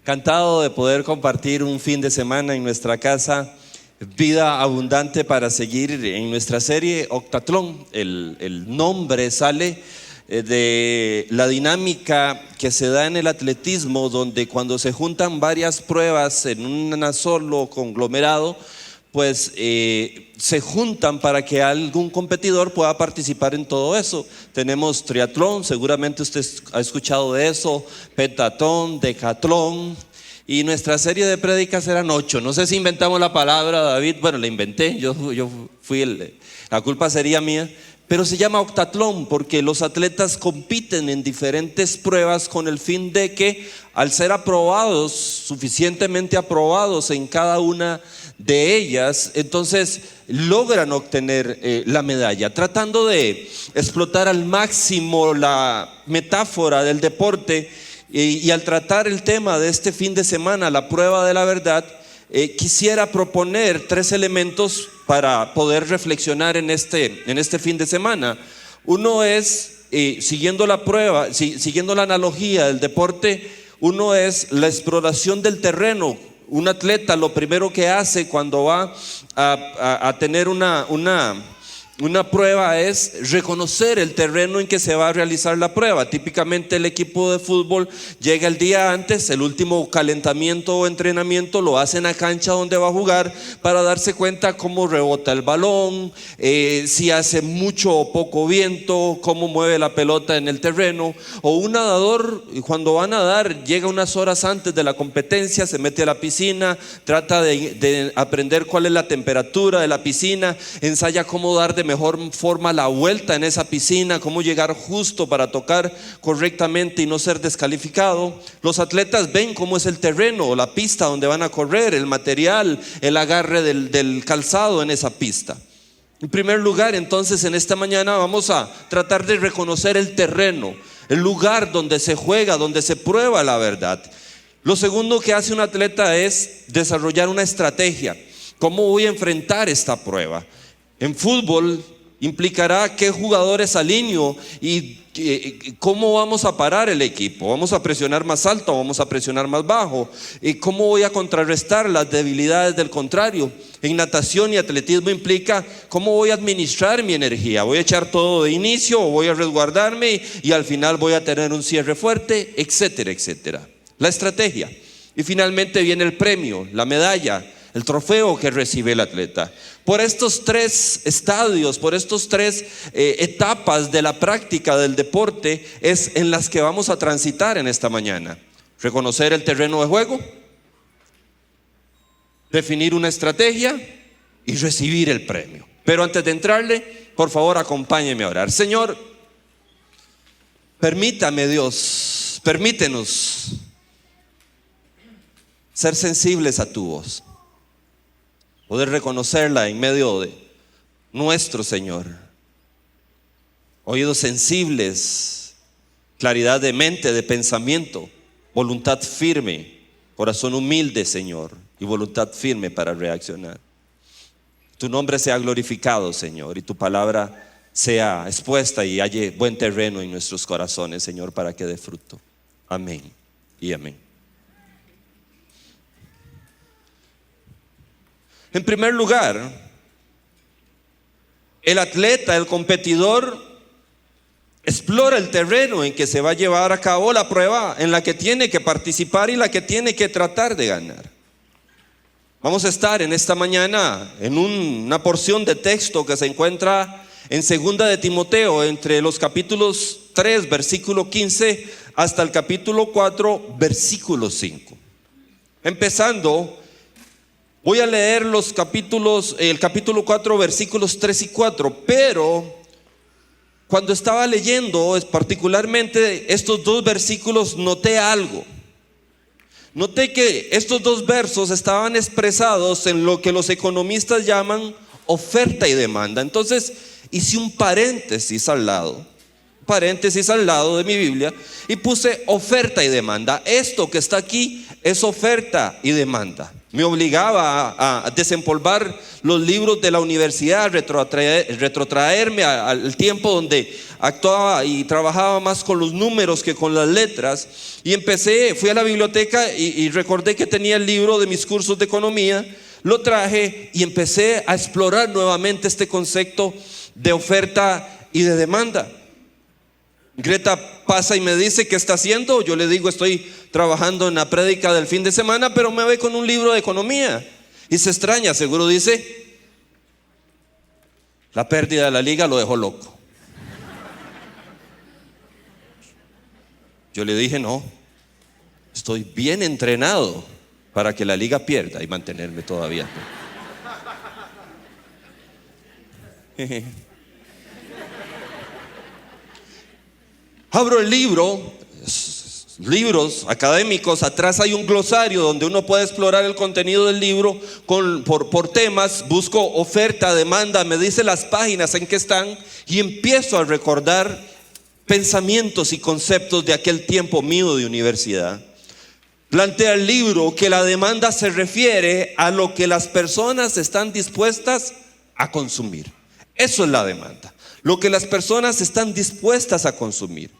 Encantado de poder compartir un fin de semana en nuestra casa, Vida Abundante, para seguir en nuestra serie Octatlón. El nombre sale de la dinámica que se da en el atletismo, donde cuando se juntan varias pruebas en un solo conglomerado, pues se juntan para que algún competidor pueda participar en todo eso. Tenemos triatlón, seguramente usted ha escuchado de eso, pentatlón, decatlón, y nuestra serie de prédicas eran 8. No sé si inventamos la palabra, David, bueno, la inventé, yo fui la culpa sería mía. Pero se llama octatlón porque los atletas compiten en diferentes pruebas con el fin de que, al ser aprobados, suficientemente aprobados en cada una de ellas, entonces logran obtener la medalla, tratando de explotar al máximo la metáfora del deporte. Y al tratar el tema de este fin de semana, la prueba de la verdad, quisiera proponer 3 elementos para poder reflexionar en este fin de semana. Uno es, siguiendo la analogía del deporte, uno es la exploración del terreno. Un atleta lo primero que hace cuando va a tener una prueba es reconocer el terreno en que se va a realizar la prueba. Típicamente el equipo de fútbol llega el día antes, el último calentamiento o entrenamiento lo hace en la cancha donde va a jugar, para darse cuenta cómo rebota el balón, si hace mucho o poco viento, cómo mueve la pelota en el terreno. O un nadador, cuando va a nadar, llega unas horas antes de la competencia, se mete a la piscina, trata de aprender cuál es la temperatura de la piscina, ensaya cómo dar de mejor forma la vuelta en esa piscina, cómo llegar justo para tocar correctamente y no ser descalificado. Los atletas ven cómo es el terreno, la pista donde van a correr, el material, el agarre del calzado en esa pista. En primer lugar, entonces, en esta mañana vamos a tratar de reconocer el terreno, el lugar donde se juega, donde se prueba la verdad. Lo segundo que hace un atleta es desarrollar una estrategia. ¿Cómo voy a enfrentar esta prueba? En fútbol implicará qué jugadores alineo y cómo vamos a parar el equipo. ¿Vamos a presionar más alto o vamos a presionar más bajo? ¿Y cómo voy a contrarrestar las debilidades del contrario? En natación y atletismo implica cómo voy a administrar mi energía. ¿Voy a echar todo de inicio o voy a resguardarme y al final voy a tener un cierre fuerte? Etcétera, etcétera. La estrategia. Y finalmente viene el premio, la medalla, el trofeo que recibe el atleta. Por estos 3 estadios, por estos 3 etapas de la práctica del deporte es en las que vamos a transitar en esta mañana. Reconocer el terreno de juego, definir una estrategia y recibir el premio. Pero antes de entrarle, por favor, acompáñeme a orar. Señor, permítame, Dios, permítenos ser sensibles a tu voz, poder reconocerla en medio de nuestro Señor. Oídos sensibles, claridad de mente, de pensamiento, voluntad firme, corazón humilde, Señor, y voluntad firme para reaccionar. Tu nombre sea glorificado, Señor, y tu palabra sea expuesta y halle buen terreno en nuestros corazones, Señor, para que dé fruto. Amén y amén. En primer lugar, el atleta, el competidor, explora el terreno en que se va a llevar a cabo la prueba en la que tiene que participar y la que tiene que tratar de ganar. Vamos a estar en esta mañana en una porción de texto que se encuentra en 2 de Timoteo, entre los capítulos 3, versículo 15, hasta el capítulo 4, versículo 5. Empezando, voy a leer el capítulo 4, versículos 3 y 4, pero cuando estaba leyendo particularmente estos 2 versículos, noté algo. Noté que estos 2 versos estaban expresados en lo que los economistas llaman oferta y demanda. Entonces hice un paréntesis al lado de mi Biblia y puse oferta y demanda. Esto que está aquí es oferta y demanda. Me obligaba a desempolvar los libros de la universidad, retrotraerme al tiempo donde actuaba y trabajaba más con los números que con las letras. Y fui a la biblioteca y recordé que tenía el libro de mis cursos de economía. Lo traje y empecé a explorar nuevamente este concepto de oferta y de demanda. Greta pasa y me dice: ¿qué está haciendo? Yo le digo: estoy trabajando en la prédica del fin de semana, pero me ve con un libro de economía. Y se extraña, seguro dice: la pérdida de la liga lo dejó loco. Yo le dije: no, estoy bien entrenado para que la liga pierda y mantenerme todavía. Abro el libros académicos, atrás hay un glosario donde uno puede explorar el contenido del libro por temas. Busco oferta, demanda, me dice las páginas en que están y empiezo a recordar pensamientos y conceptos de aquel tiempo mío de universidad. Plantea el libro que la demanda se refiere a lo que las personas están dispuestas a consumir. Eso es la demanda, lo que las personas están dispuestas a consumir.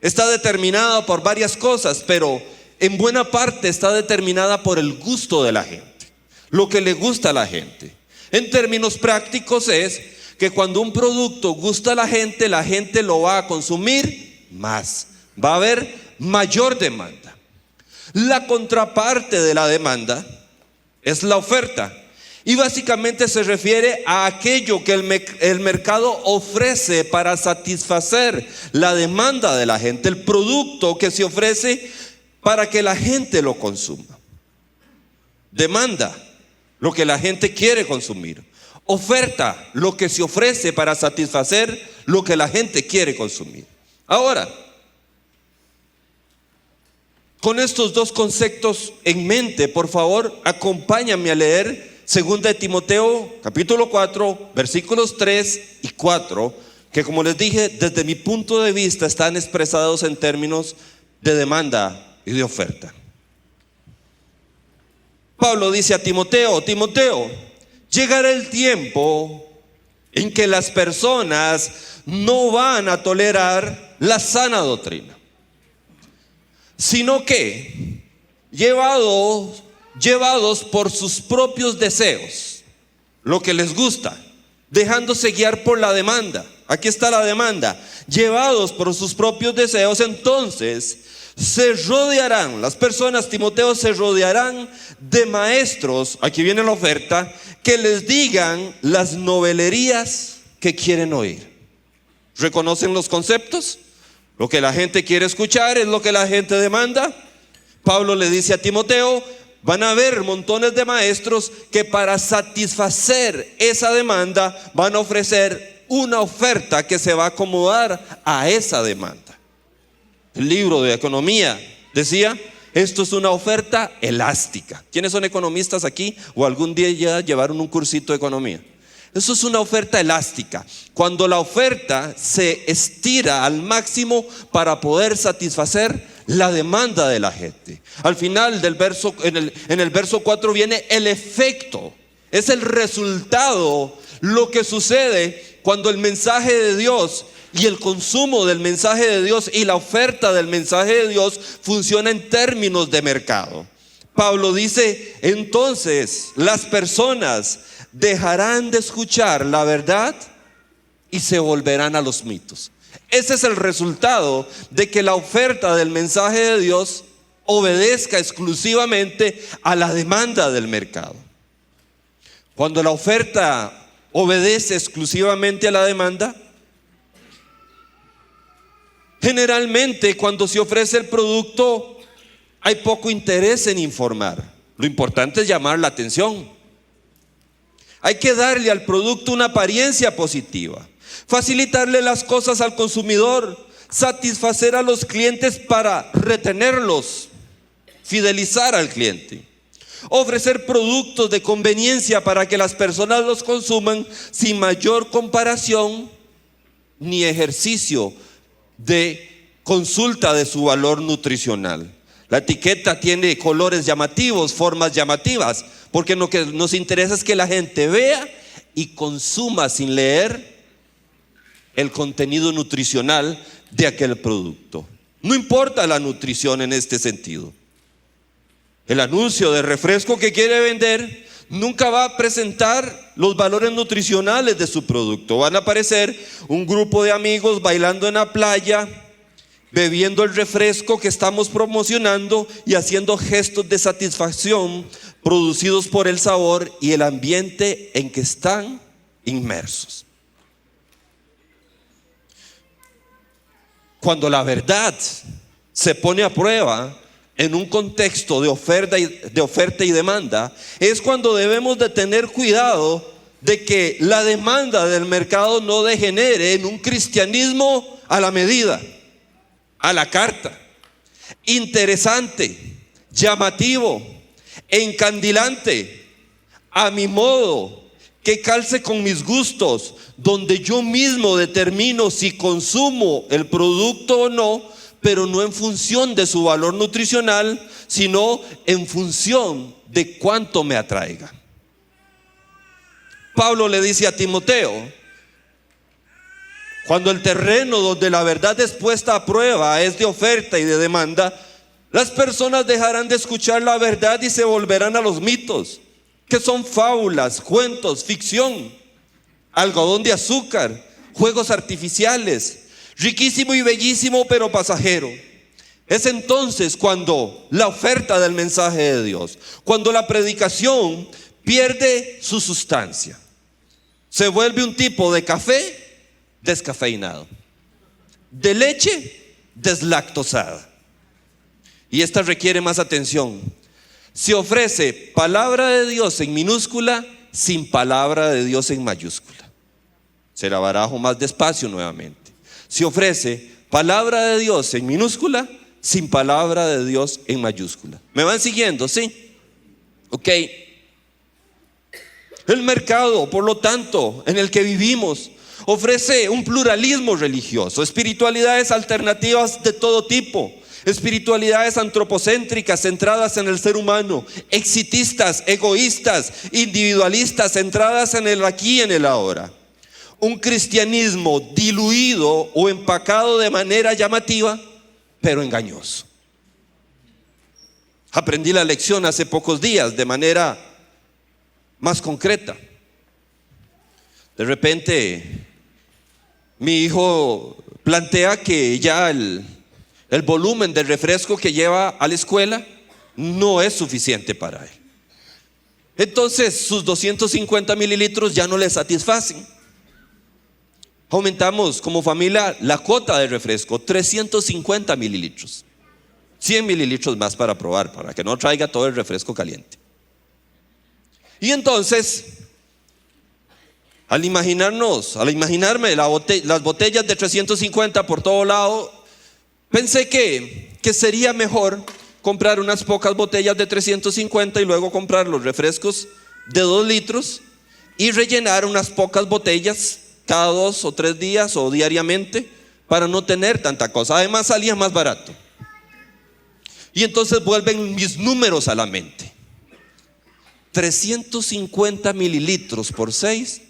Está determinada por varias cosas, pero en buena parte está determinada por el gusto de la gente, lo que le gusta a la gente. En términos prácticos es que cuando un producto gusta a la gente lo va a consumir más, va a haber mayor demanda. La contraparte de la demanda es la oferta. Y básicamente se refiere a aquello que el mercado ofrece para satisfacer la demanda de la gente, el producto que se ofrece para que la gente lo consuma. Demanda, lo que la gente quiere consumir. Oferta, lo que se ofrece para satisfacer lo que la gente quiere consumir. Ahora, con estos dos conceptos en mente, por favor, acompáñame a leer 2 de Timoteo, capítulo 4, versículos 3 y 4, que, como les dije, desde mi punto de vista están expresados en términos de demanda y de oferta. Pablo dice a Timoteo: Timoteo, llegará el tiempo en que las personas no van a tolerar la sana doctrina, sino que llevados por sus propios deseos, lo que les gusta, dejándose guiar por la demanda. Aquí está la demanda. Llevados por sus propios deseos, entonces se rodearán, las personas, Timoteo, se rodearán de maestros, aquí viene la oferta, que les digan las novelerías que quieren oír. ¿Reconocen los conceptos? Lo que la gente quiere escuchar es lo que la gente demanda. Pablo le dice a Timoteo: van a haber montones de maestros que para satisfacer esa demanda van a ofrecer una oferta que se va a acomodar a esa demanda. El libro de economía decía: esto es una oferta elástica. ¿Quiénes son economistas aquí o algún día ya llevaron un cursito de economía? Eso es una oferta elástica, cuando la oferta se estira al máximo para poder satisfacer la demanda de la gente. Al final del verso, en el verso 4 viene el efecto, es el resultado, lo que sucede cuando el mensaje de Dios y el consumo del mensaje de Dios y la oferta del mensaje de Dios funciona en términos de mercado. Pablo dice: entonces las personas dejarán de escuchar la verdad y se volverán a los mitos. Ese es el resultado de que la oferta del mensaje de Dios obedezca exclusivamente a la demanda del mercado. Cuando la oferta obedece exclusivamente a la demanda, generalmente cuando se ofrece el producto hay poco interés en informar. Lo importante es llamar la atención. Hay que darle al producto una apariencia positiva, facilitarle las cosas al consumidor, satisfacer a los clientes para retenerlos, fidelizar al cliente, ofrecer productos de conveniencia para que las personas los consuman sin mayor comparación ni ejercicio de consulta de su valor nutricional. La etiqueta tiene colores llamativos, formas llamativas, porque lo que nos interesa es que la gente vea y consuma sin leer el contenido nutricional de aquel producto. No importa la nutrición en este sentido. El anuncio de refresco que quiere vender nunca va a presentar los valores nutricionales de su producto. Van a aparecer un grupo de amigos bailando en la playa, bebiendo el refresco que estamos promocionando y haciendo gestos de satisfacción producidos por el sabor y el ambiente en que están inmersos. Cuando la verdad se pone a prueba en un contexto de oferta y demanda, es cuando debemos de tener cuidado de que la demanda del mercado no degenere en un cristianismo a la medida, a la carta, interesante, llamativo, encandilante, a mi modo, que calce con mis gustos, donde yo mismo determino si consumo el producto o no, pero no en función de su valor nutricional, sino en función de cuánto me atraiga. Pablo le dice a Timoteo: cuando el terreno donde la verdad es puesta a prueba es de oferta y de demanda, las personas dejarán de escuchar la verdad y se volverán a los mitos, que son fábulas, cuentos, ficción, algodón de azúcar, juegos artificiales, riquísimo y bellísimo pero pasajero. Es entonces cuando la oferta del mensaje de Dios, cuando la predicación pierde su sustancia, se vuelve un tipo de café descafeinado, de leche deslactosada. Y esta requiere más atención. Se ofrece palabra de Dios en minúscula sin palabra de Dios en mayúscula. Se la barajo más despacio nuevamente. Se ofrece palabra de Dios en minúscula sin palabra de Dios en mayúscula. ¿Me van siguiendo? ¿Sí? Ok. El mercado, por lo tanto, en el que vivimos, ofrece un pluralismo religioso, espiritualidades alternativas de todo tipo, espiritualidades antropocéntricas centradas en el ser humano, exitistas, egoístas, individualistas centradas en el aquí y en el ahora. Un cristianismo diluido o empacado de manera llamativa, pero engañoso. Aprendí la lección hace pocos días de manera más concreta. De repente mi hijo plantea que ya el volumen del refresco que lleva a la escuela no es suficiente para él. Entonces sus 250 mililitros ya no le satisfacen. Aumentamos como familia la cuota de refresco, 350 mililitros, 100 mililitros más para probar, para que no traiga todo el refresco caliente. Y entonces, al imaginarme las botellas de 350 por todo lado, pensé que sería mejor comprar unas pocas botellas de 350 y luego comprar los refrescos de 2 litros y rellenar unas pocas botellas cada 2 o 3 días o diariamente para no tener tanta cosa. Además salía más barato. Y entonces vuelven mis números a la mente. 350 mililitros por 6,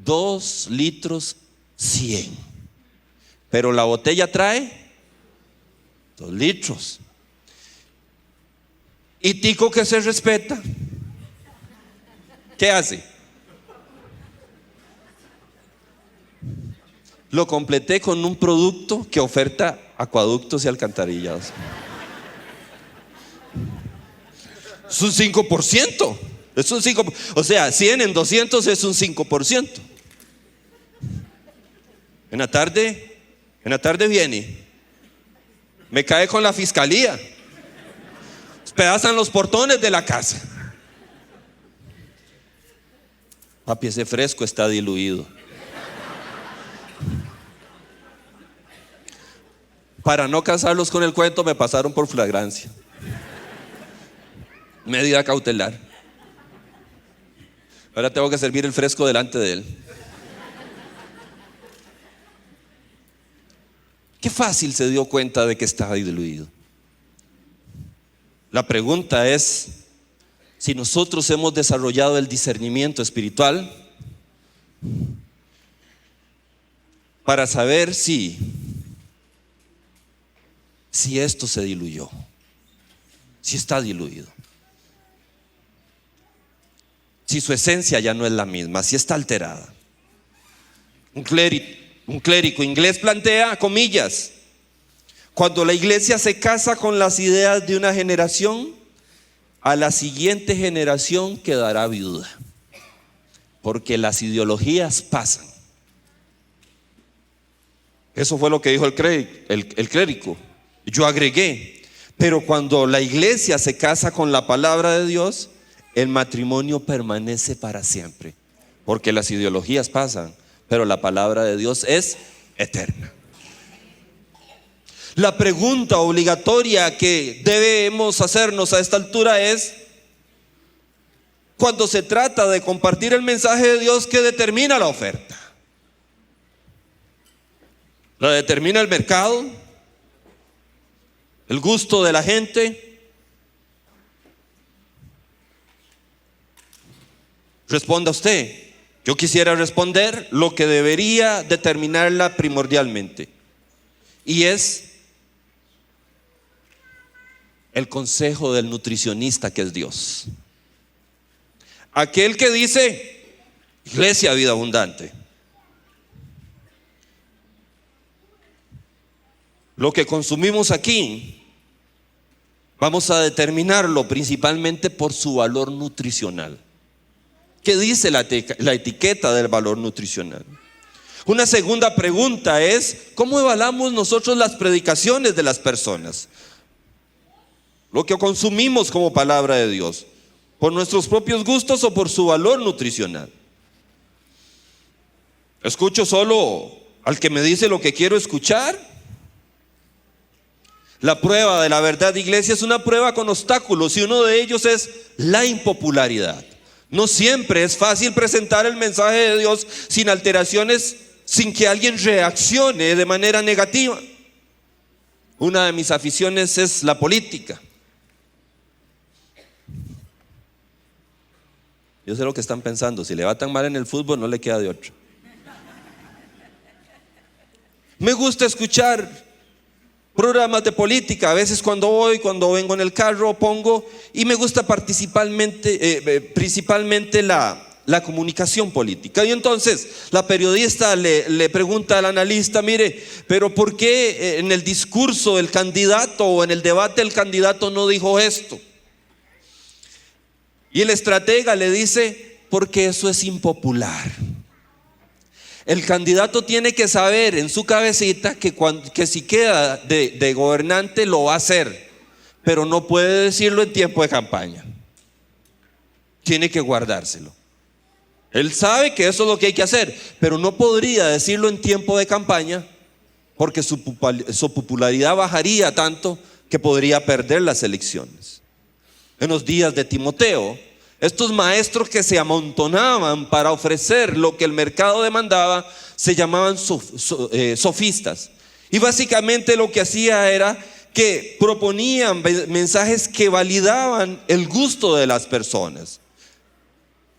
2 litros 100. Pero la botella trae 2 litros. Y Tico, que se respeta, ¿qué hace? Lo completé con un producto que oferta acueductos y alcantarillados. Es un 5%. Es un 5%. O sea, 100 en 200 es un 5%. En la tarde viene. Me cae con la fiscalía. Despedazan los portones de la casa. Papi, ese fresco está diluido. Para no casarlos con el cuento, me pasaron por flagrancia. Medida cautelar. Ahora tengo que servir el fresco delante de él. Qué fácil se dio cuenta de que estaba diluido. La pregunta es si nosotros hemos desarrollado el discernimiento espiritual para saber si esto se diluyó, si está diluido, si su esencia ya no es la misma, si está alterada. Un clérigo inglés plantea, comillas, cuando la iglesia se casa con las ideas de una generación, a la siguiente generación quedará viuda, porque las ideologías pasan. Eso fue lo que dijo el clérigo. Yo agregué, pero cuando la iglesia se casa con la palabra de Dios, el matrimonio permanece para siempre, porque las ideologías pasan, pero la palabra de Dios es eterna. La pregunta obligatoria que debemos hacernos a esta altura es: cuando se trata de compartir el mensaje de Dios, ¿qué determina la oferta? ¿La determina el mercado? ¿El gusto de la gente? Responda usted. Yo quisiera responder lo que debería determinarla primordialmente, y es el consejo del nutricionista, que es Dios. Aquel que dice: Iglesia Vida Abundante, lo que consumimos aquí vamos a determinarlo principalmente por su valor nutricional. ¿Qué dice la etiqueta del valor nutricional? Una segunda pregunta es: ¿cómo evaluamos nosotros las predicaciones de las personas? Lo que consumimos como palabra de Dios, ¿por nuestros propios gustos o por su valor nutricional? ¿Escucho solo al que me dice lo que quiero escuchar? La prueba de la verdad, iglesia, es una prueba con obstáculos, y uno de ellos es la impopularidad. No siempre es fácil presentar el mensaje de Dios sin alteraciones, sin que alguien reaccione de manera negativa. Una de mis aficiones es la política. Yo sé lo que están pensando: si le va tan mal en el fútbol, no le queda de otro. Me gusta escuchar programas de política. A veces cuando vengo en el carro pongo, y me gusta principalmente la comunicación política. Y entonces la periodista le pregunta al analista: mire, pero ¿por qué en el discurso del candidato o en el debate el candidato no dijo esto? Y el estratega le dice: porque eso es impopular. El candidato tiene que saber en su cabecita que si queda de gobernante lo va a hacer, pero no puede decirlo en tiempo de campaña. Tiene que guardárselo. Él sabe que eso es lo que hay que hacer, pero no podría decirlo en tiempo de campaña, porque su popularidad bajaría tanto que podría perder las elecciones. En los días de Timoteo, estos maestros que se amontonaban para ofrecer lo que el mercado demandaba se llamaban sofistas. Y básicamente lo que hacía era que proponían mensajes que validaban el gusto de las personas.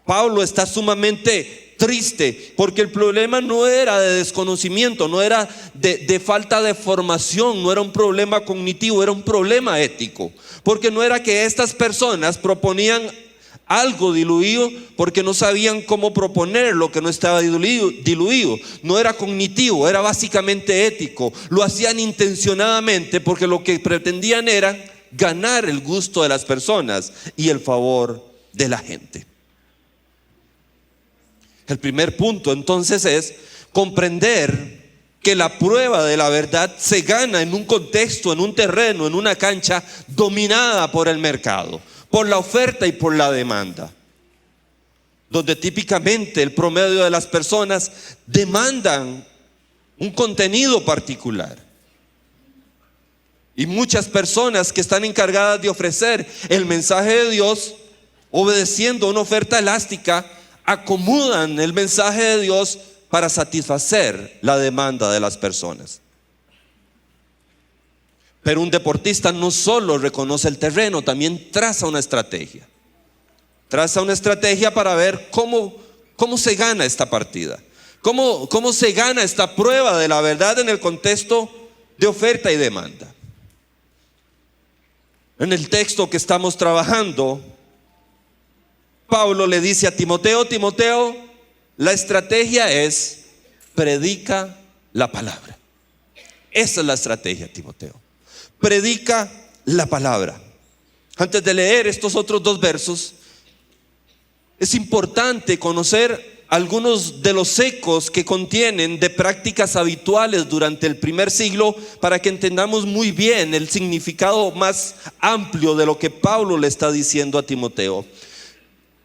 Pablo está sumamente triste porque el problema no era de desconocimiento, no era de falta de formación, no era un problema cognitivo, era un problema ético. Porque no era que estas personas proponían algo diluido porque no sabían cómo proponer lo que no estaba diluido. No era cognitivo, era básicamente ético. Lo hacían intencionadamente porque lo que pretendían era ganar el gusto de las personas y el favor de la gente. El primer punto entonces es comprender que la prueba de la verdad se gana en un contexto, en un terreno, en una cancha dominada por el mercado, por la oferta y por la demanda, donde típicamente el promedio de las personas demandan un contenido particular. Y muchas personas que están encargadas de ofrecer el mensaje de Dios, obedeciendo una oferta elástica, acomodan el mensaje de Dios para satisfacer la demanda de las personas. Pero un deportista no solo reconoce el terreno, también traza una estrategia. Traza una estrategia para ver cómo se gana esta partida. Cómo se gana esta prueba de la verdad en el contexto de oferta y demanda. En el texto que estamos trabajando, Pablo le dice a Timoteo: Timoteo, la estrategia es predica la palabra. Esa es la estrategia, Timoteo. Predica la palabra. Antes de leer estos otros dos versos, es importante conocer algunos de los ecos que contienen de prácticas habituales durante el primer siglo, para que entendamos muy bien el significado más amplio de lo que Pablo le está diciendo a Timoteo.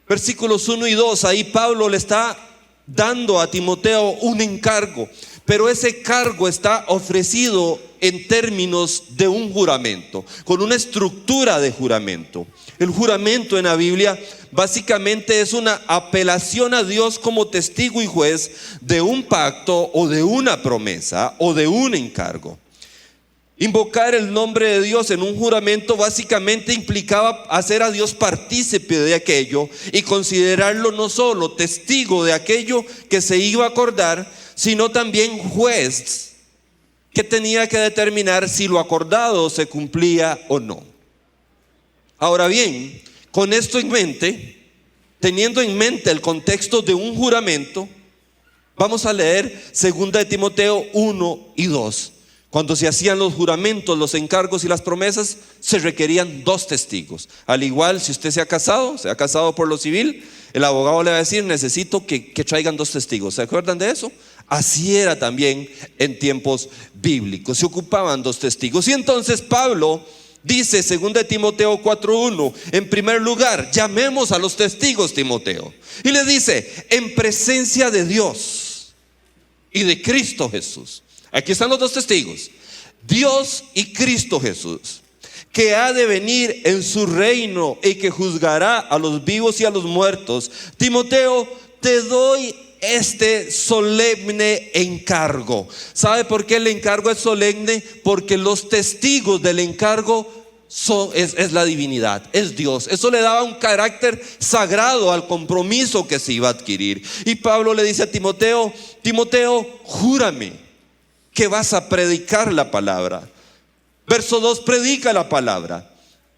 Versículos 1 y 2, ahí Pablo le está dando a Timoteo un encargo, pero ese cargo está ofrecido en términos de un juramento, con una estructura de juramento. El juramento en la Biblia básicamente es una apelación a Dios como testigo y juez de un pacto o de una promesa o de un encargo. Invocar el nombre de Dios en un juramento básicamente implicaba hacer a Dios partícipe de aquello y considerarlo no solo testigo de aquello que se iba a acordar, sino también juez que tenía que determinar si lo acordado se cumplía o no. Ahora bien, con esto en mente, teniendo en mente el contexto de un juramento, vamos a leer 2 de Timoteo 1 y 2. Cuando se hacían los juramentos, los encargos y las promesas, se requerían 2 testigos. Al igual, si usted se ha casado por lo civil, el abogado le va a decir: necesito que traigan 2 testigos. ¿Se acuerdan de eso? Así era también en tiempos bíblicos. Se ocupaban 2 testigos. Y entonces Pablo dice, 2 de Timoteo 4:1, en primer lugar, llamemos a los testigos, Timoteo. Y le dice: en presencia de Dios y de Cristo Jesús. Aquí están los 2 testigos, Dios y Cristo Jesús, que ha de venir en su reino y que juzgará a los vivos y a los muertos. Timoteo, te doy este solemne encargo. ¿Sabe por qué el encargo es solemne? Porque los testigos del encargo es la divinidad, es Dios. Eso le daba un carácter sagrado al compromiso que se iba a adquirir. Y Pablo le dice a Timoteo: Timoteo, júrame que vas a predicar la palabra. Verso 2, predica la palabra,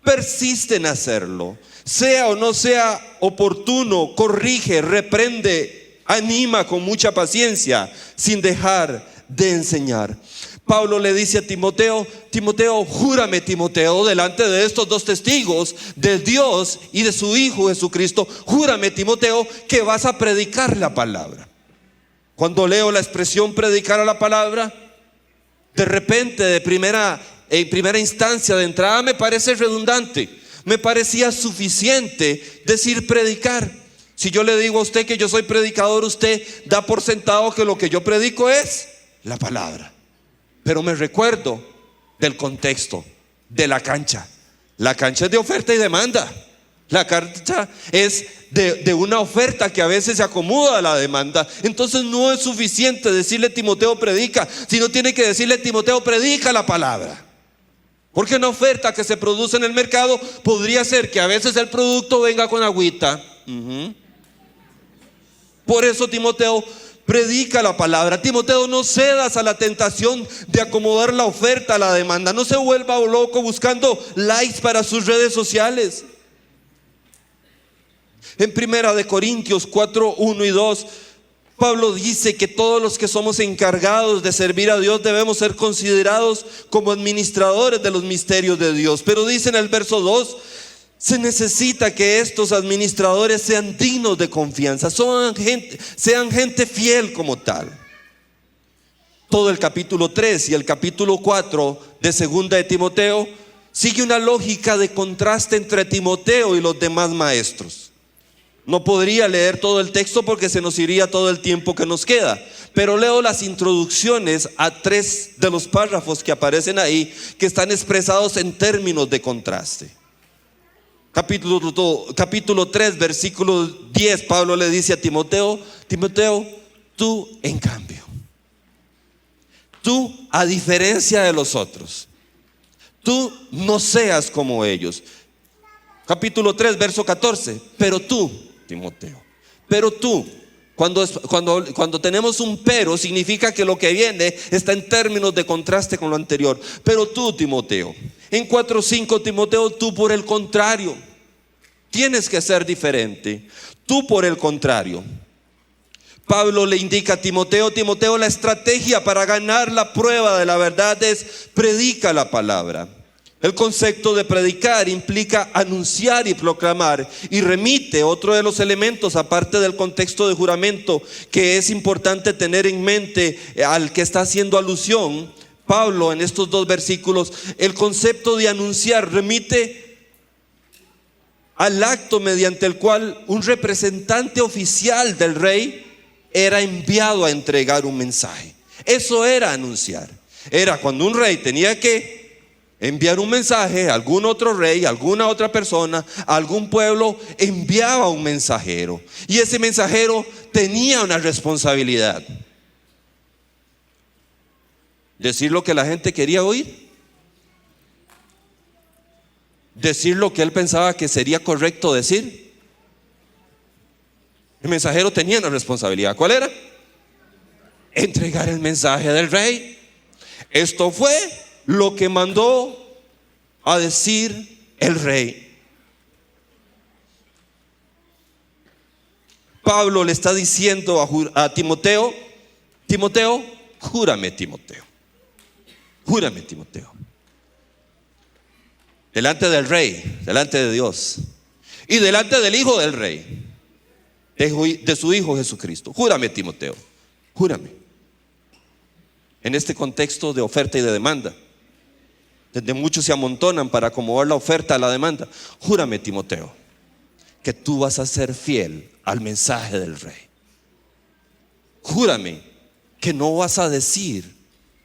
persiste en hacerlo, sea o no sea oportuno, corrige, reprende, anima con mucha paciencia, sin dejar de enseñar. Pablo le dice a Timoteo: Timoteo, júrame, Timoteo, delante de estos 2 testigos, de Dios y de su Hijo Jesucristo, júrame, Timoteo, que vas a predicar la palabra. Cuando leo la expresión predicar a la palabra, de repente, en primera instancia, de entrada, me parece redundante. Me parecía suficiente decir predicar. Si yo le digo a usted que yo soy predicador, usted da por sentado que lo que yo predico es la palabra. Pero me recuerdo del contexto, de la cancha. La cancha es de oferta y demanda. La cancha es de una oferta que a veces se acomoda a la demanda. Entonces no es suficiente decirle: Timoteo, predica, sino tiene que decirle: Timoteo, predica la palabra. Porque una oferta que se produce en el mercado podría ser que a veces el producto venga con agüita. Por eso, Timoteo, predica la palabra. Timoteo, no cedas a la tentación de acomodar la oferta a la demanda. No se vuelva loco buscando likes para sus redes sociales. En 1 de Corintios 4:1 y 2, Pablo dice que todos los que somos encargados de servir a Dios debemos ser considerados como administradores de los misterios de Dios. Pero dice en el verso 2, se necesita que estos administradores sean dignos de confianza, sean gente fiel como tal. Todo el capítulo 3 y el capítulo 4 de 2 de Timoteo sigue una lógica de contraste entre Timoteo y los demás maestros. No podría leer todo el texto porque se nos iría todo el tiempo que nos queda, pero leo las introducciones a 3 de los párrafos que aparecen ahí, que están expresados en términos de contraste. Capítulo 3, versículo 10, Pablo le dice a Timoteo: Timoteo, tú en cambio, tú a diferencia de los otros, tú no seas como ellos. Capítulo 3, verso 14. Pero tú, Timoteo, pero tú. Cuando tenemos un pero, significa que lo que viene está en términos de contraste con lo anterior. Pero tú, Timoteo, en 4:5, Timoteo, tú por el contrario, tienes que ser diferente. Tú por el contrario. Pablo le indica a Timoteo, Timoteo, la estrategia para ganar la prueba de la verdad es predica la palabra. El concepto de predicar implica anunciar y proclamar, y remite otro de los elementos, aparte del contexto de juramento, que es importante tener en mente al que está haciendo alusión Pablo en estos dos versículos. El concepto de anunciar remite al acto mediante el cual un representante oficial del rey era enviado a entregar un mensaje. Eso era anunciar. Era cuando un rey tenía que enviar un mensaje a algún otro rey, a alguna otra persona, a algún pueblo, enviaba un mensajero. Y ese mensajero tenía una responsabilidad: decir lo que la gente quería oír, decir lo que él pensaba que sería correcto decir. El mensajero tenía una responsabilidad. ¿Cuál era? Entregar el mensaje del rey. Esto fue lo que mandó a decir el rey. Pablo le está diciendo a Timoteo, Timoteo, júrame, Timoteo, júrame, Timoteo, delante del rey, delante de Dios y delante del hijo del rey, de su hijo Jesucristo. Júrame, Timoteo, júrame. En este contexto de oferta y de demanda, donde muchos se amontonan para acomodar la oferta a la demanda, júrame, Timoteo, que tú vas a ser fiel al mensaje del rey. Júrame que no vas a decir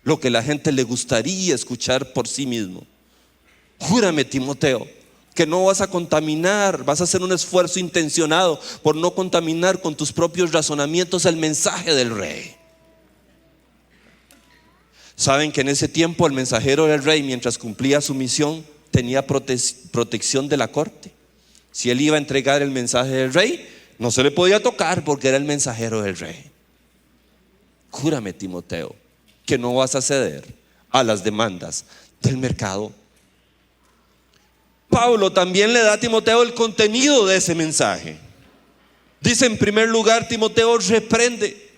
lo que la gente le gustaría escuchar por sí mismo. Júrame, Timoteo, que no vas a contaminar, vas a hacer un esfuerzo intencionado por no contaminar con tus propios razonamientos el mensaje del rey. Saben que en ese tiempo el mensajero del rey, mientras cumplía su misión, tenía protección de la corte. Si él iba a entregar el mensaje del rey, no se le podía tocar porque era el mensajero del rey. Júrame, Timoteo, que no vas a ceder a las demandas del mercado. Pablo también le da a Timoteo el contenido de ese mensaje. Dice, en primer lugar, Timoteo, reprende.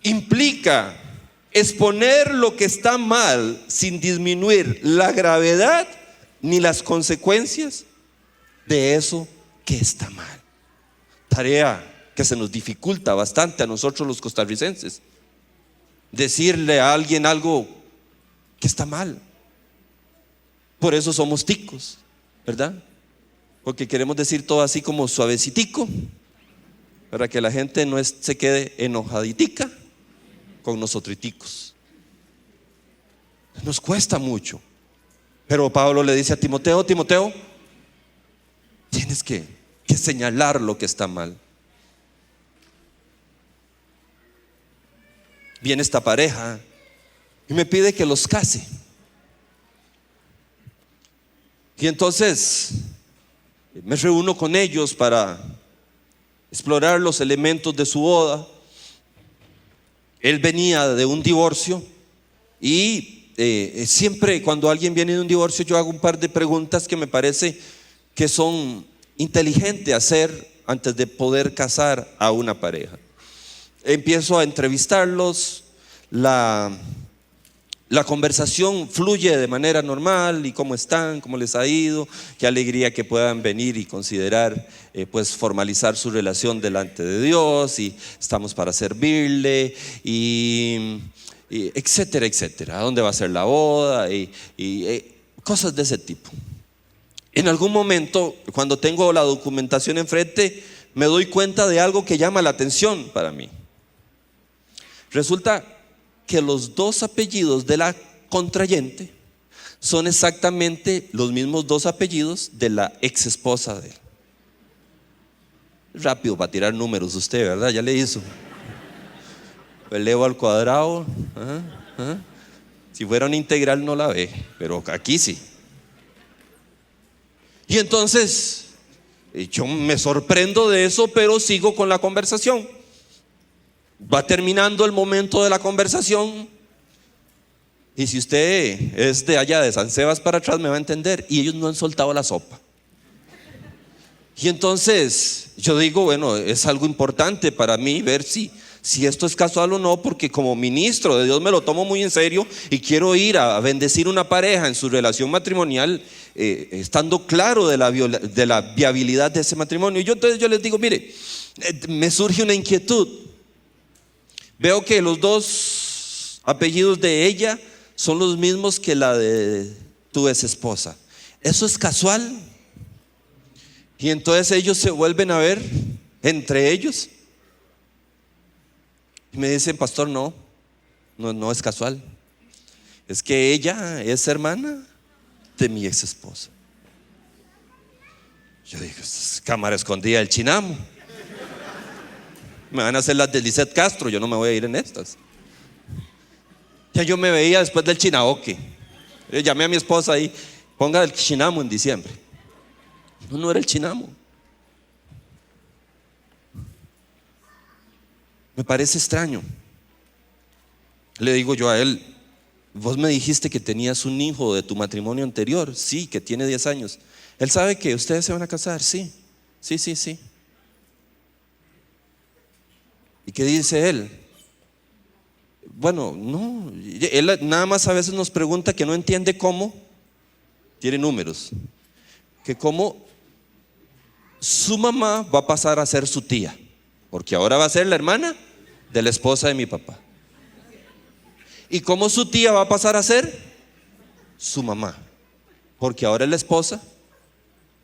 Implica exponer lo que está mal sin disminuir la gravedad ni las consecuencias de eso que está mal. Tarea que se nos dificulta bastante a nosotros los costarricenses, decirle a alguien algo que está mal. Por eso somos ticos, ¿verdad? Porque queremos decir todo así como suavecitico, para que la gente no se quede enojaditica con nosotriticos. Nos cuesta mucho. Pero Pablo le dice a Timoteo, Timoteo, tienes que señalar lo que está mal. Viene esta pareja y me pide que los case. Y entonces me reúno con ellos para explorar los elementos de su boda. Él venía de un divorcio y siempre cuando alguien viene de un divorcio yo hago un par de preguntas que me parece que son inteligentes hacer antes de poder casar a una pareja. Empiezo a entrevistarlos, la conversación fluye de manera normal, y cómo están, cómo les ha ido, qué alegría que puedan venir y considerar pues formalizar su relación delante de Dios, y estamos para servirle, y etcétera, etcétera. ¿A dónde va a ser la boda? Y cosas de ese tipo. En algún momento, cuando tengo la documentación enfrente, me doy cuenta de algo que llama la atención para mí. Resulta que los dos apellidos de la contrayente son exactamente los mismos dos apellidos de la ex esposa de él. Rápido para tirar números usted, ¿verdad? Ya le hizo. Elevo al cuadrado. Si fuera una integral no la ve, pero aquí sí. Y entonces yo me sorprendo de eso, pero sigo con la conversación. Va terminando el momento de la conversación, y si usted es de allá de San Sebas para atrás me va a entender, y ellos no han soltado la sopa. Y entonces yo digo, bueno, es algo importante para mí ver si esto es casual o no, porque como ministro de Dios me lo tomo muy en serio y quiero ir a bendecir una pareja en su relación matrimonial, estando claro de la viabilidad de ese matrimonio. Y entonces yo les digo, mire, me surge una inquietud. Veo que los dos apellidos de ella son los mismos que la de tu ex esposa. ¿Eso es casual? Y entonces ellos se vuelven a ver entre ellos y me dicen, pastor, no es casual. Es que ella es hermana de mi ex esposa. Yo digo, es cámara escondida del Chinamo. Me van a hacer las de Lisette Castro, yo no me voy a ir en estas. Ya yo me veía después del Chinaoque. Yo llamé a mi esposa ahí, ponga el Chinamo en diciembre. No era el Chinamo. Me parece extraño. Le digo yo a él, vos me dijiste que tenías un hijo de tu matrimonio anterior. Sí, que tiene 10 años. ¿Él sabe que ustedes se van a casar? Sí. ¿Y qué dice él? Bueno, no, él nada más a veces nos pregunta que no entiende cómo, tiene números, que cómo su mamá va a pasar a ser su tía, porque ahora va a ser la hermana de la esposa de mi papá. Y cómo su tía va a pasar a ser su mamá, porque ahora es la esposa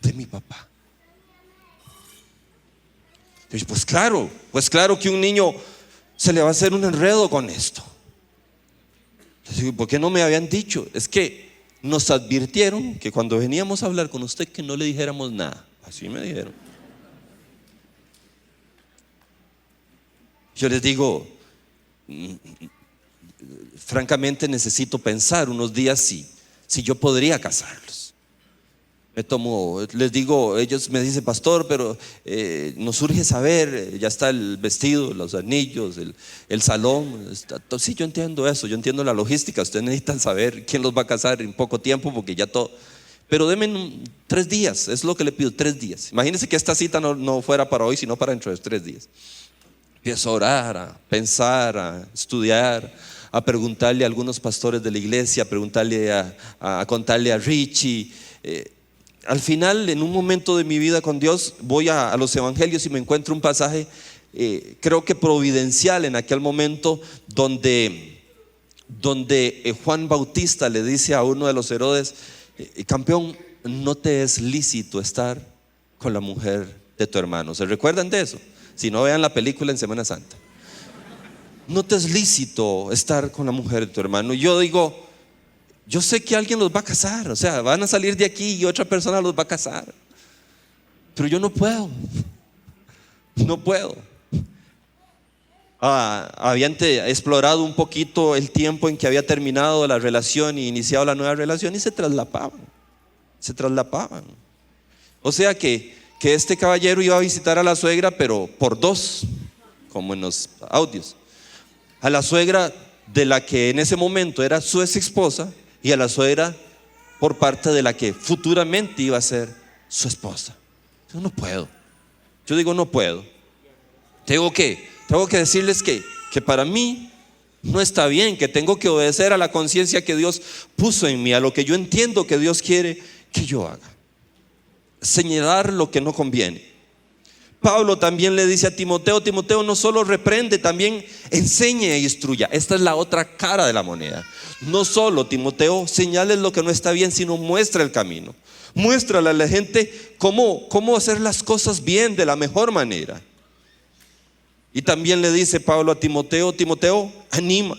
de mi papá. Pues claro que un niño se le va a hacer un enredo con esto. Entonces, ¿por qué no me habían dicho? Es que nos advirtieron que cuando veníamos a hablar con usted que no le dijéramos nada. Así me dijeron. Yo les digo, francamente necesito pensar unos días si yo podría casarlos. Les digo, ellos me dicen, pastor, pero nos urge saber, ya está el vestido, los anillos, el salón. Sí, yo entiendo eso, yo entiendo la logística. Ustedes necesitan saber quién los va a casar en poco tiempo, porque ya todo. Pero denme 3 días, es lo que le pido, 3 días. Imagínense que esta cita no fuera para hoy, sino para dentro de 3 días. Empiezo a orar, a pensar, a estudiar, a preguntarle a algunos pastores de la iglesia, a preguntarle a contarle a Richie. Al final, en un momento de mi vida con Dios, voy a los evangelios y me encuentro un pasaje, creo que providencial en aquel momento, donde Juan Bautista le dice a uno de los Herodes, campeón, no te es lícito estar con la mujer de tu hermano. ¿Se recuerdan de eso? Si no, vean la película en Semana Santa. No te es lícito estar con la mujer de tu hermano. Y yo digo, yo sé que alguien los va a casar, o sea, van a salir de aquí y otra persona los va a casar, pero yo no puedo. Habían explorado un poquito el tiempo en que había terminado la relación y iniciado la nueva relación, y se traslapaban. O sea que este caballero iba a visitar a la suegra, pero por 2, como en los audios. A la suegra de la que en ese momento era su ex esposa, y a la suegra por parte de la que futuramente iba a ser su esposa. Yo no puedo. Yo digo, no puedo. Tengo que decirles que para mí no está bien, que tengo que obedecer a la conciencia que Dios puso en mí, a lo que yo entiendo que Dios quiere que yo haga. Señalar lo que no conviene. Pablo también le dice a Timoteo, no solo reprende, también enseñe e instruya. Esta es la otra cara de la moneda. No solo, Timoteo, señales lo que no está bien, sino muestra el camino. Muéstrale a la gente cómo hacer las cosas bien, de la mejor manera. Y también le dice Pablo a Timoteo, anima,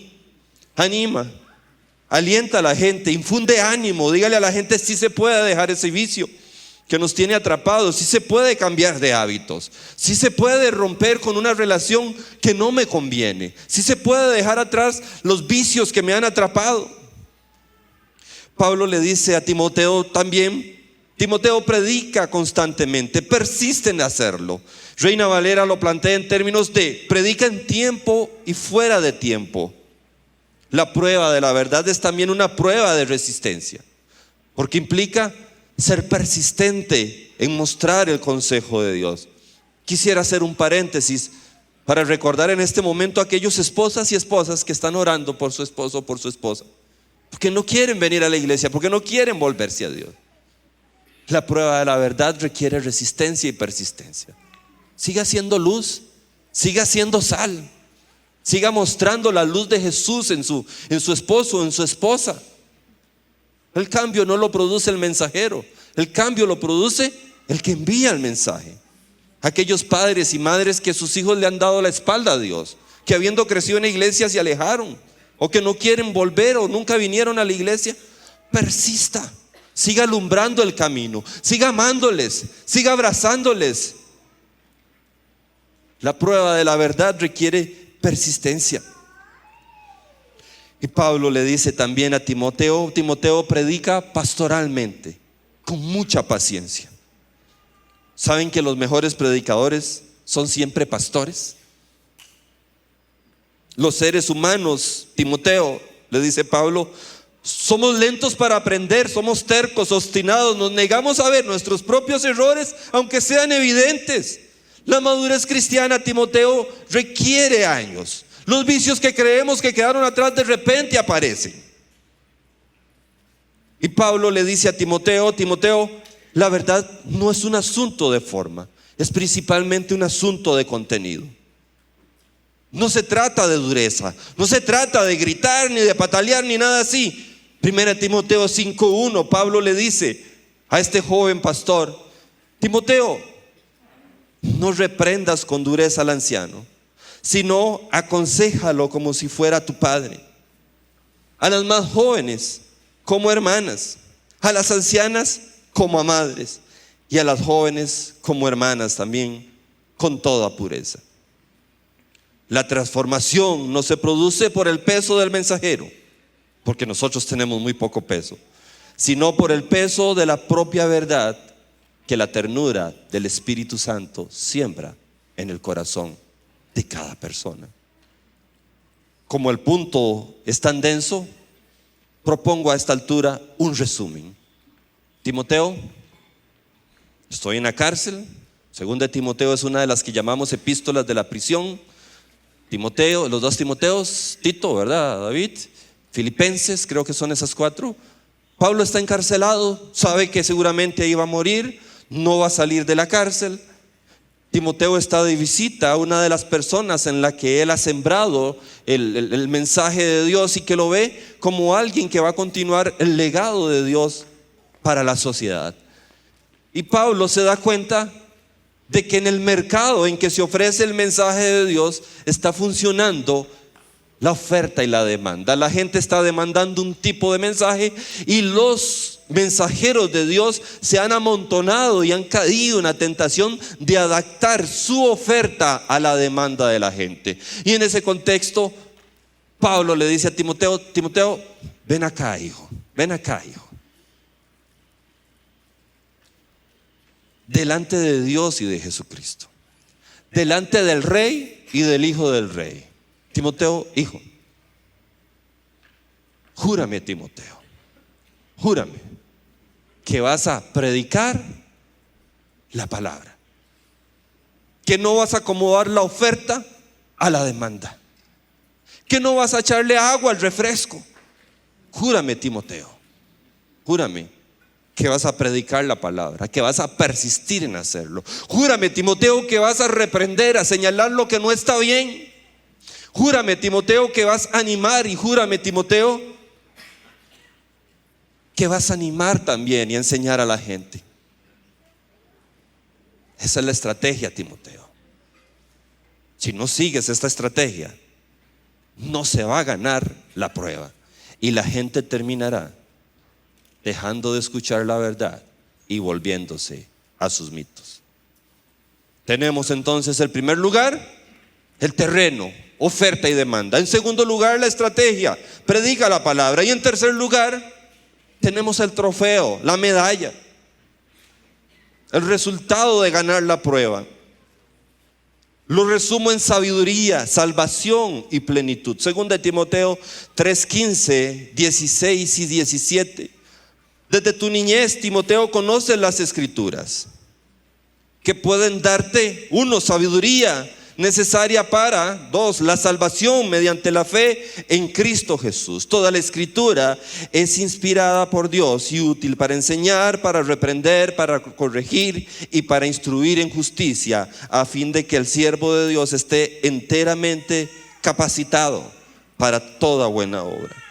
alienta a la gente, infunde ánimo, dígale a la gente si se puede dejar ese vicio que nos tiene atrapados, si se puede cambiar de hábitos, si se puede romper con una relación que no me conviene, si se puede dejar atrás los vicios que me han atrapado. Pablo le dice a Timoteo también Timoteo predica constantemente, persiste en hacerlo. Reina Valera lo plantea en términos de predica en tiempo y fuera de tiempo. La prueba de la verdad es también una prueba de resistencia, porque implica ser persistente en mostrar el consejo de Dios. Quisiera hacer un paréntesis para recordar en este momento a aquellos esposas y esposas que están orando por su esposo o por su esposa, porque no quieren venir a la iglesia, porque no quieren volverse a Dios. La prueba de la verdad requiere resistencia y persistencia. Siga siendo luz, siga siendo sal, siga mostrando la luz de Jesús en su esposo o en su esposa. El cambio no lo produce el mensajero, el cambio lo produce el que envía el mensaje. Aquellos padres y madres que sus hijos le han dado la espalda a Dios, que habiendo crecido en la iglesia se alejaron, o que no quieren volver o nunca vinieron a la iglesia, persista, siga alumbrando el camino, siga amándoles, siga abrazándoles. La prueba de la verdad requiere persistencia. Y Pablo le dice también a Timoteo, Timoteo predica pastoralmente, con mucha paciencia. ¿Saben que los mejores predicadores son siempre pastores? Los seres humanos, Timoteo, le dice Pablo, somos lentos para aprender, somos tercos, obstinados, nos negamos a ver nuestros propios errores, aunque sean evidentes. La madurez cristiana, Timoteo, requiere años. Los vicios que creemos que quedaron atrás de repente aparecen. Y Pablo le dice a Timoteo, Timoteo, la verdad no es un asunto de forma, es principalmente un asunto de contenido. No se trata de dureza, no se trata de gritar ni de patalear ni nada así. 1 Timoteo 5:1, Pablo le dice a este joven pastor, Timoteo, no reprendas con dureza al anciano, sino aconséjalo como si fuera tu padre. A las más jóvenes como hermanas, a las ancianas como a madres, y a las jóvenes como hermanas también, con toda pureza. La transformación no se produce por el peso del mensajero, porque nosotros tenemos muy poco peso, sino por el peso de la propia verdad que la ternura del Espíritu Santo siembra en el corazón de cada persona. Como el punto es tan denso, propongo a esta altura un resumen. Timoteo, estoy en la cárcel. Segunda de Timoteo es una de las que llamamos epístolas de la prisión. Timoteo, los dos Timoteos, Tito, ¿verdad? David, Filipenses, creo que son esas 4. Pablo está encarcelado, sabe que seguramente ahí va a morir, no va a salir de la cárcel. Timoteo está de visita a una de las personas en la que él ha sembrado el mensaje de Dios y que lo ve como alguien que va a continuar el legado de Dios para la sociedad. Y Pablo se da cuenta de que en el mercado en que se ofrece el mensaje de Dios está funcionando la oferta y la demanda. La gente está demandando un tipo de mensaje y los mensajeros de Dios se han amontonado y han caído en la tentación de adaptar su oferta a la demanda de la gente. Y en ese contexto, Pablo le dice a Timoteo, Timoteo, ven acá, hijo, ven acá, hijo. Delante de Dios y de Jesucristo, delante del Rey y del Hijo del Rey. Timoteo, hijo, júrame, Timoteo, júrame que vas a predicar la palabra, que no vas a acomodar la oferta a la demanda, que no vas a echarle agua al refresco. Júrame, Timoteo, júrame que vas a predicar la palabra, que vas a persistir en hacerlo. Júrame, Timoteo, que vas a reprender, a señalar lo que no está bien. Júrame, Timoteo, que vas a animar, y júrame, Timoteo, que vas a animar también y a enseñar a la gente. Esa es la estrategia, Timoteo. Si no sigues esta estrategia, no se va a ganar la prueba y la gente terminará dejando de escuchar la verdad y volviéndose a sus mitos. Tenemos entonces el primer lugar, el terreno, oferta y demanda. En segundo lugar, la estrategia, predica la palabra. Y en tercer lugar, tenemos el trofeo, la medalla. el resultado de ganar la prueba. Lo resumo en sabiduría, salvación y plenitud. Segunda de Timoteo 3:15, 16 y 17. Desde tu niñez, Timoteo, conoces las escrituras que pueden darte, 1, sabiduría necesaria para, 2, la salvación mediante la fe en Cristo Jesús. Toda la escritura es inspirada por Dios y útil para enseñar, para reprender, para corregir y para instruir en justicia, a fin de que el siervo de Dios esté enteramente capacitado para toda buena obra.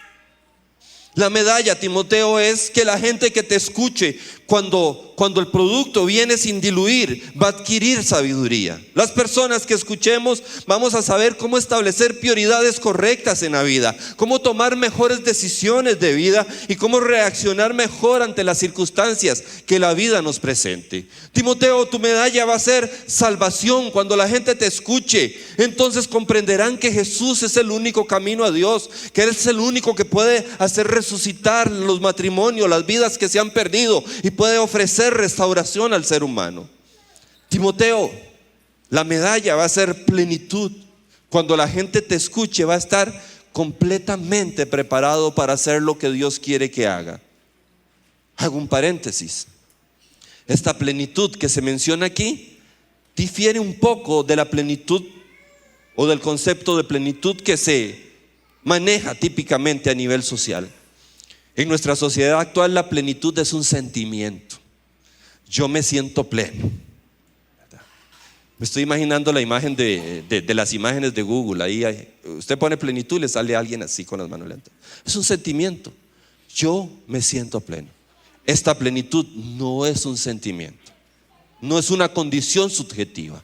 La medalla, Timoteo, es que la gente que te escuche cuando el producto viene sin diluir, va a adquirir sabiduría. Las personas que escuchemos vamos a saber cómo establecer prioridades correctas en la vida, cómo tomar mejores decisiones de vida y cómo reaccionar mejor ante las circunstancias que la vida nos presente. Timoteo, tu medalla va a ser salvación. Cuando la gente te escuche, entonces comprenderán que Jesús es el único camino a Dios, que Él es el único que puede hacer resucitar los matrimonios, las vidas que se han perdido, y puede ofrecer restauración al ser humano. Timoteo, la medalla va a ser plenitud. Cuando la gente te escuche, va a estar completamente preparado para hacer lo que Dios quiere que haga. Hago un paréntesis. Esta plenitud que se menciona aquí difiere un poco de la plenitud o del concepto de plenitud que se maneja típicamente a nivel social. En nuestra sociedad actual, la plenitud es un sentimiento. Yo me siento pleno. Me estoy imaginando la imagen de las imágenes de Google. Ahí usted pone plenitud y le sale alguien así con las manos lentas. Es un sentimiento. Yo me siento pleno. Esta plenitud no es un sentimiento, no es una condición subjetiva,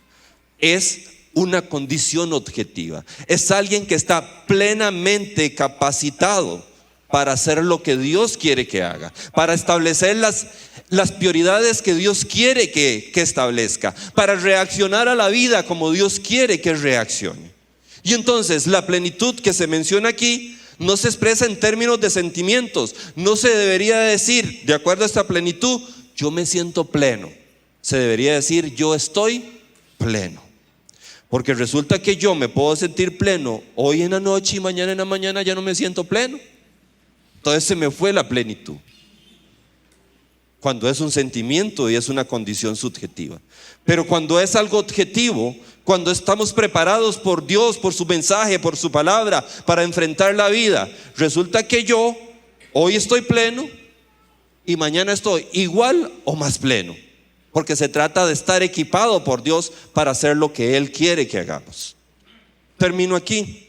es una condición objetiva. Es alguien que está plenamente capacitado para hacer lo que Dios quiere que haga, para establecer las prioridades que Dios quiere que establezca, para reaccionar a la vida como Dios quiere que reaccione. Y entonces la plenitud que se menciona aquí no se expresa en términos de sentimientos. No se debería decir, de acuerdo a esta plenitud, yo me siento pleno. Se debería decir, yo estoy pleno. Porque resulta que yo me puedo sentir pleno hoy en la noche y mañana en la mañana ya no me siento pleno. Entonces se me fue la plenitud. Cuando es un sentimiento y es una condición subjetiva. Pero cuando es algo objetivo, cuando estamos preparados por Dios, por su mensaje, por su palabra, para enfrentar la vida, resulta que yo hoy estoy pleno y mañana estoy igual o más pleno. Porque se trata de estar equipado por Dios para hacer lo que Él quiere que hagamos. Termino aquí.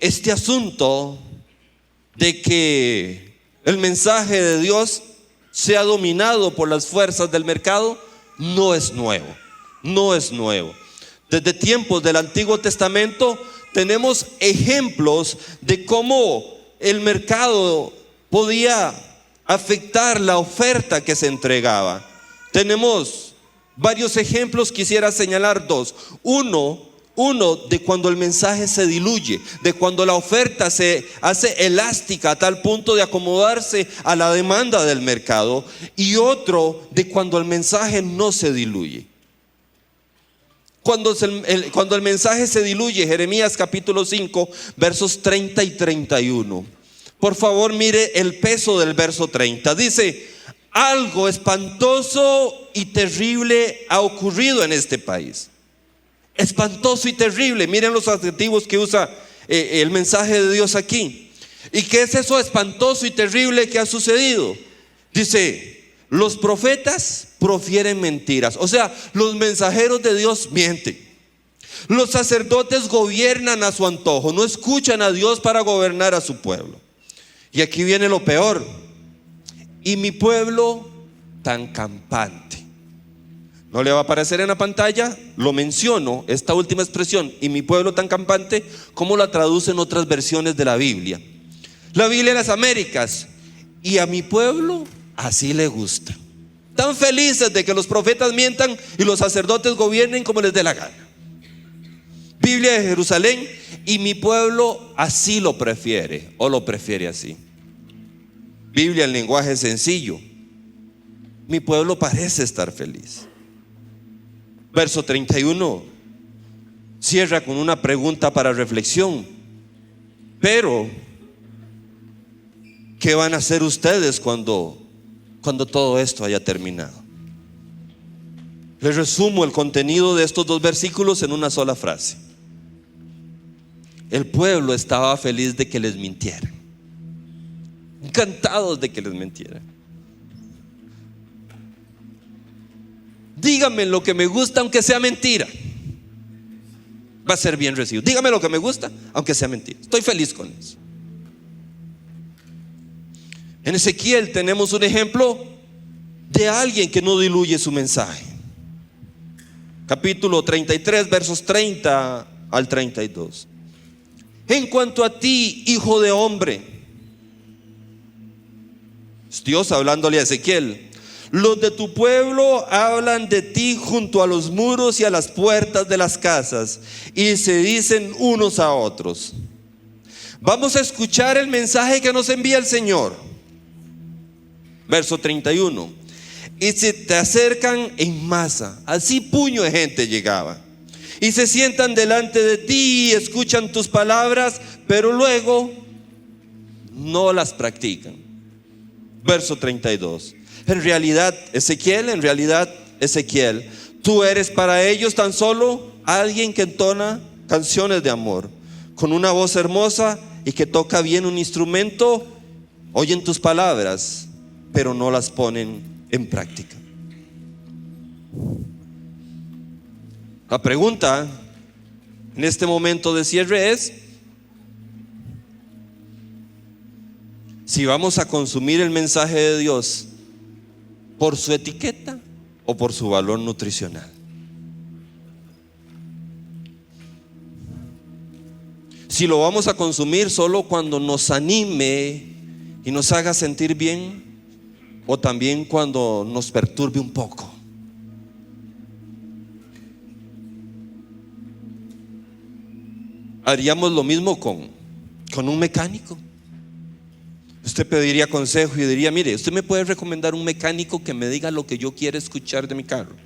Este asunto de que el mensaje de Dios sea dominado por las fuerzas del mercado no es nuevo, no es nuevo. Desde tiempos del Antiguo Testamento tenemos ejemplos de cómo el mercado podía afectar la oferta que se entregaba. Tenemos varios ejemplos, quisiera señalar dos. Uno de cuando el mensaje se diluye, de cuando la oferta se hace elástica a tal punto de acomodarse a la demanda del mercado, y otro de cuando el mensaje no se diluye. Cuando el mensaje se diluye, Jeremías capítulo 5, versos 30 y 31. Por favor, mire el peso del verso 30. Dice: algo espantoso y terrible ha ocurrido en este país. Espantoso y terrible. Miren los adjetivos que usa el mensaje de Dios aquí. ¿Y qué es eso espantoso y terrible que ha sucedido? Dice: los profetas profieren mentiras. O sea, los mensajeros de Dios mienten. Los sacerdotes gobiernan a su antojo, no escuchan a Dios para gobernar a su pueblo. Y aquí viene lo peor: y mi pueblo tan campante. No le va a aparecer en la pantalla, lo menciono, esta última expresión, y mi pueblo tan campante, como la traducen otras versiones de la Biblia. La Biblia de las Américas: y a mi pueblo así le gusta. Tan felices de que los profetas mientan y los sacerdotes gobiernen como les dé la gana. Biblia de Jerusalén: y mi pueblo así lo prefiere, o lo prefiere así. Biblia en lenguaje sencillo: mi pueblo parece estar feliz. Verso 31 cierra con una pregunta para reflexión. Pero, ¿qué van a hacer ustedes cuando todo esto haya terminado? Les resumo el contenido de estos dos versículos en una sola frase. El pueblo estaba feliz de que les mintieran, encantados de que les mintieran. Dígame lo que me gusta aunque sea mentira, va a ser bien recibido. Dígame lo que me gusta aunque sea mentira, estoy feliz con eso. En Ezequiel tenemos un ejemplo de alguien que no diluye su mensaje. Capítulo 33, versos 30 al 32. En cuanto a ti, hijo de hombre, es Dios hablándole a Ezequiel, los de tu pueblo hablan de ti junto a los muros y a las puertas de las casas y se dicen unos a otros: vamos a escuchar el mensaje que nos envía el Señor. Verso 31. Y se te acercan en masa, así puño de gente llegaba, y se sientan delante de ti y escuchan tus palabras, pero luego no las practican. Verso 32. En realidad, Ezequiel, tú eres para ellos tan solo alguien que entona canciones de amor, con una voz hermosa y que toca bien un instrumento. Oyen tus palabras, pero no las ponen en práctica. La pregunta en este momento de cierre es si vamos a consumir el mensaje de Dios por su etiqueta o por su valor nutricional. Si lo vamos a consumir solo cuando nos anime y nos haga sentir bien, o también cuando nos perturbe un poco. Haríamos lo mismo con un mecánico. Usted pediría consejo y diría: mire, usted me puede recomendar un mecánico que me diga lo que yo quiero escuchar de mi carro.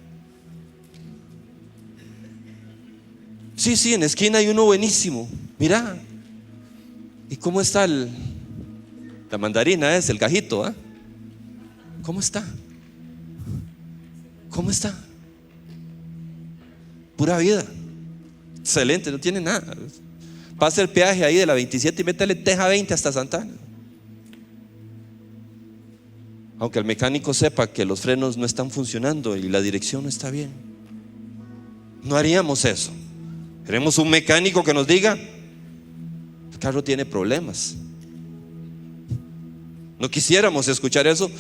Sí, en la esquina hay uno buenísimo. Mira, ¿y cómo está la mandarina? Es el cajito, ¿eh? ¿Cómo está? Pura vida, excelente, no tiene nada. Pasa el peaje ahí de la 27 y métale teja 20 hasta Santana. Aunque el mecánico sepa que los frenos no están funcionando y la dirección no está bien, no haríamos eso. Queremos un mecánico que nos diga: el carro tiene problemas. No quisiéramos escuchar eso,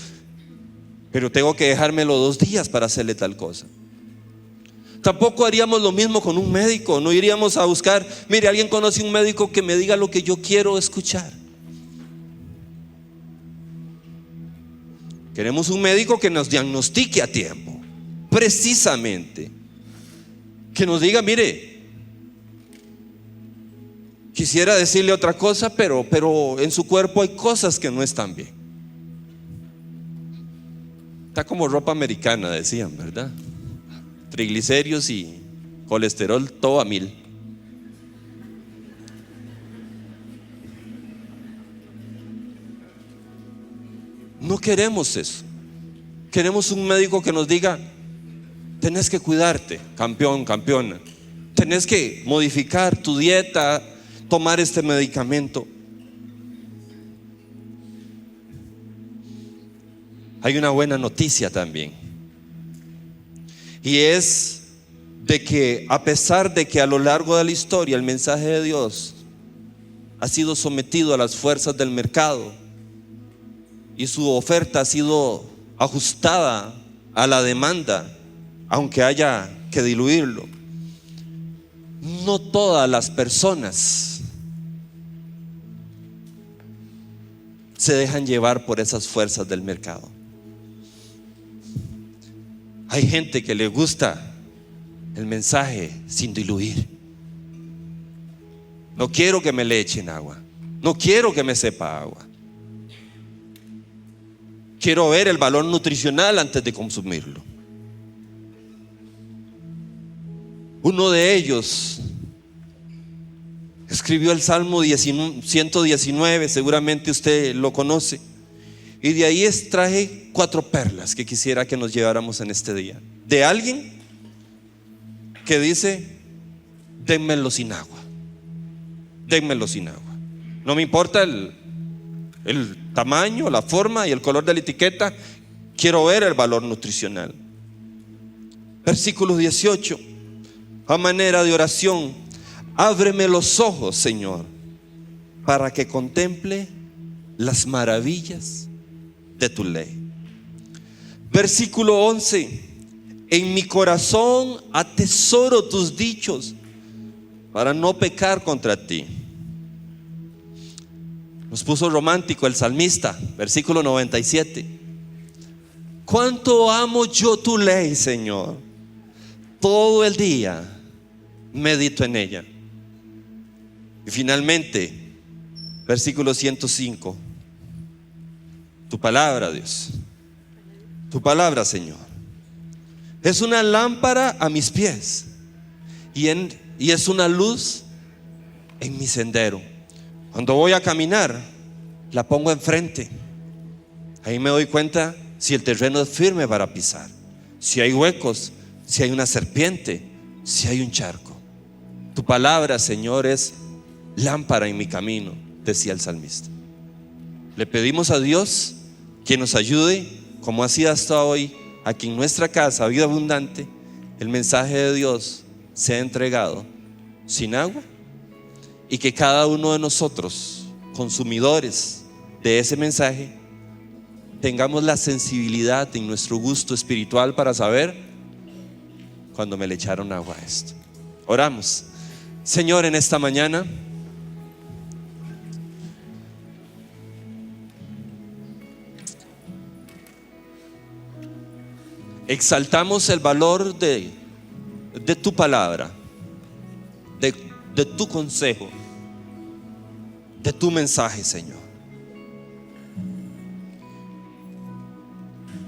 pero tengo que dejármelo 2 días para hacerle tal cosa. Tampoco haríamos lo mismo con un médico. No iríamos a buscar: mire, alguien conoce un médico que me diga lo que yo quiero escuchar. Queremos un médico que nos diagnostique a tiempo, precisamente, que nos diga: mire, quisiera decirle otra cosa, pero en su cuerpo hay cosas que no están bien. Está como ropa americana, decían, ¿verdad? Triglicéridos y colesterol todo a 1000. No queremos eso. Queremos un médico que nos diga: tenés que cuidarte, campeón, campeona. Tenés que modificar tu dieta, tomar este medicamento. Hay una buena noticia también, y es de que a pesar de que a lo largo de la historia el mensaje de Dios ha sido sometido a las fuerzas del mercado y su oferta ha sido ajustada a la demanda, aunque haya que diluirlo, no todas las personas se dejan llevar por esas fuerzas del mercado. Hay gente que le gusta el mensaje sin diluir. No quiero que me le echen agua, no quiero que me sepa agua, quiero ver el valor nutricional antes de consumirlo. Uno de ellos escribió el Salmo 119, seguramente usted lo conoce, y de ahí extraje 4 perlas que quisiera que nos lleváramos en este día. De alguien que dice: dénmelo sin agua, dénmelo sin agua. No me importa el tamaño, la forma y el color de la etiqueta, quiero ver el valor nutricional. Versículo 18, a manera de oración: ábreme los ojos, Señor, para que contemple las maravillas de tu ley. Versículo 11: en mi corazón atesoro tus dichos para no pecar contra ti. Nos puso romántico el salmista, versículo 97: cuánto amo yo tu ley, Señor, todo el día medito en ella. Y finalmente, versículo 105: tu palabra, Dios, tu palabra, Señor, es una lámpara a mis pies y es una luz en mi sendero. Cuando voy a caminar, la pongo enfrente. Ahí me doy cuenta si el terreno es firme para pisar, si hay huecos, si hay una serpiente, si hay un charco. Tu palabra, Señor, es lámpara en mi camino, decía el salmista. Le pedimos a Dios que nos ayude, como ha sido hasta hoy, a que en nuestra casa, Vida Abundante, el mensaje de Dios sea entregado sin agua, y que cada uno de nosotros, consumidores de ese mensaje, tengamos la sensibilidad en nuestro gusto espiritual para saber cuando me le echaron agua a esto. Oramos. Señor, en esta mañana exaltamos el valor de tu palabra, de tu consejo, de tu mensaje, Señor.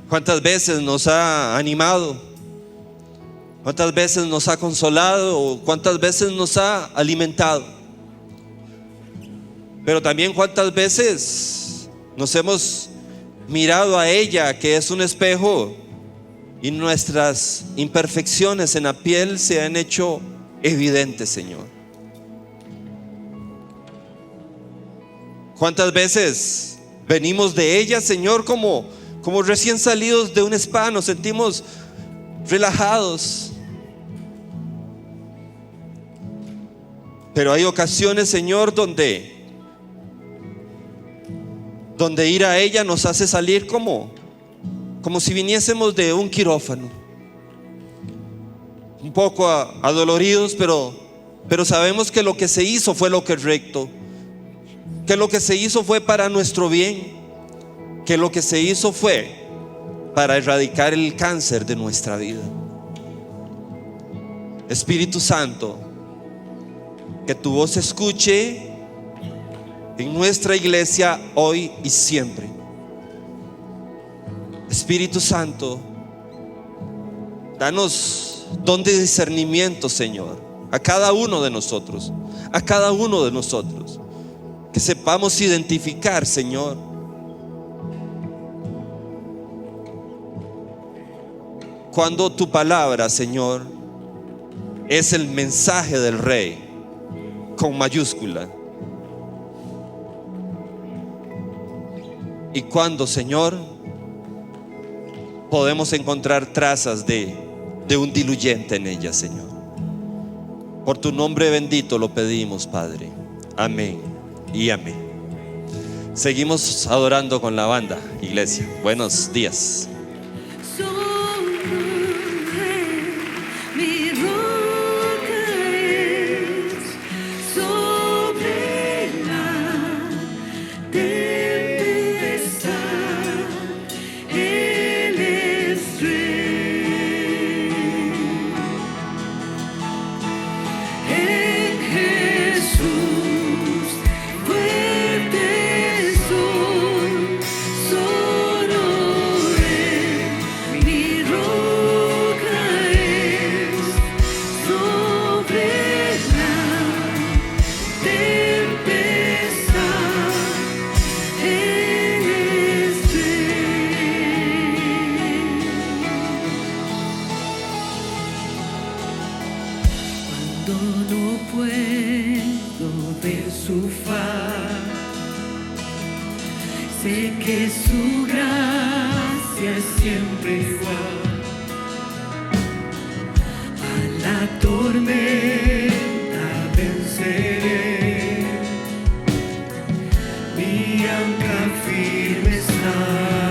¿Cuántas veces nos ha animado? ¿Cuántas veces nos ha consolado? ¿Cuántas veces nos ha alimentado? Pero también cuántas veces nos hemos mirado a ella, que es un espejo, y nuestras imperfecciones en la piel se han hecho evidentes, Señor. ¿Cuántas veces venimos de ella, Señor, como recién salidos de un spa? Nos sentimos relajados. Pero hay ocasiones, Señor, donde ir a ella nos hace salir como si viniésemos de un quirófano, un poco adoloridos, pero sabemos que lo que se hizo fue lo correcto, que lo que se hizo fue para nuestro bien, que lo que se hizo fue para erradicar el cáncer de nuestra vida. Espíritu Santo, que tu voz se escuche en nuestra iglesia hoy y siempre. Espíritu Santo, danos don de discernimiento, Señor, a cada uno de nosotros, a cada uno de nosotros, que sepamos identificar, Señor, cuando tu palabra, Señor, es el mensaje del Rey con mayúscula, y cuando, Señor, podemos encontrar trazas de un diluyente en ella, Señor. Por tu nombre bendito lo pedimos, Padre. Amén y amén. Seguimos adorando con la banda, iglesia. Buenos días. Solo Sé que su gracia es siempre igual. A la tormenta venceré, mi ancla firme está.